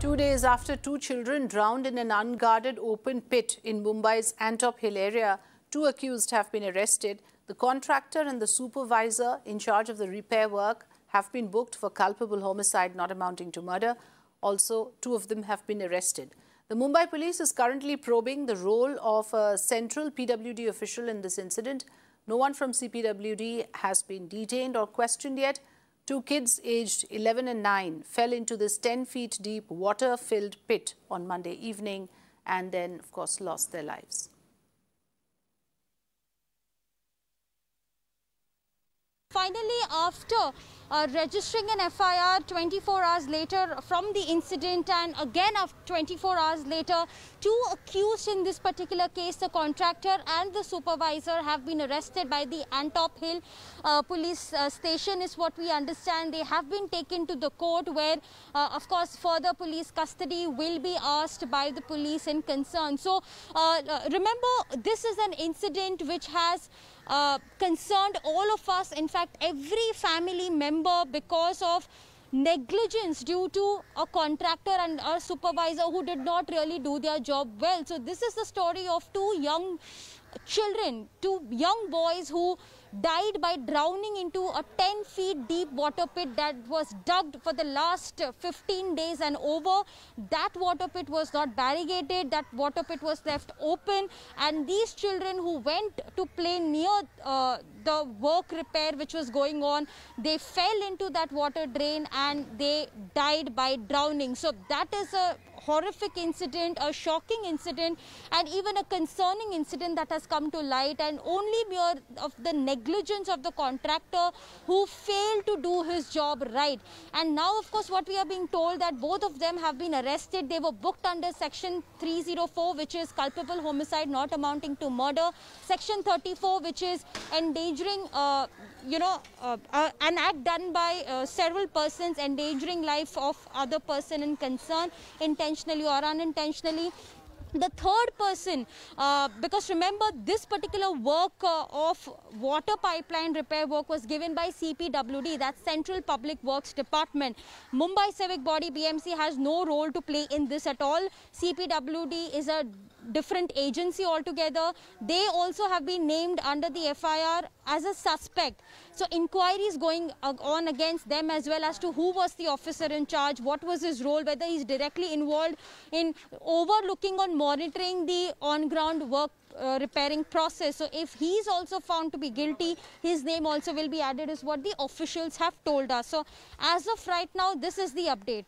2 days after two children drowned in an unguarded open pit in Mumbai's Antop Hill area, two accused have been arrested. The contractor and the supervisor in charge of the repair work have been booked for culpable homicide not amounting to murder. Also, two of them have been arrested. The Mumbai police is currently probing the role of a central PWD official in this incident. No one from CPWD has been detained or questioned yet. Two kids aged 11 and 9 fell into this 10 feet deep water-filled pit on Monday evening and then, of course, lost their lives. Finally, after registering an FIR 24 hours later from the incident, and again after 24 hours later, two accused in this particular case, the contractor and the supervisor, have been arrested by the Antop Hill police station, is what we understand. They have been taken to the court where, of course, further police custody will be asked by the police in concern. So, remember, this is an incident which has concerned all of us, in fact every family member, because of negligence due to a contractor and a supervisor who did not really do their job well. So this is the story of two young children, two young boys who died by drowning into a 10 feet deep water pit that was dug for the last 15 days and over. That water pit was not barricaded, that water pit was left open, and these children who went to play near the work repair which was going on, they fell into that water drain and they died by drowning. So that is a horrific incident, a shocking incident, and even a concerning incident that has come to light, and only because of the negligence of the contractor who failed to do his job right. And now, of course, what we are being told that both of them have been arrested. They were booked under Section 304, which is culpable homicide not amounting to murder, Section 34, which is endangering an act done by several persons, endangering life of other person in concern, intentionally or unintentionally. The third person, because remember, this particular work of water pipeline repair work was given by CPWD, that's Central Public Works Department. Mumbai Civic Body BMC has no role to play in this at all. CPWD is a different agency altogether. They also have been named under the FIR as a suspect. So inquiries going on against them as well as to who was the officer in charge, what was his role, whether he's directly involved in overlooking or monitoring the on-ground work repairing process. So if he's also found to be guilty, his name also will be added, is what the officials have told us. So as of right now, this is the update.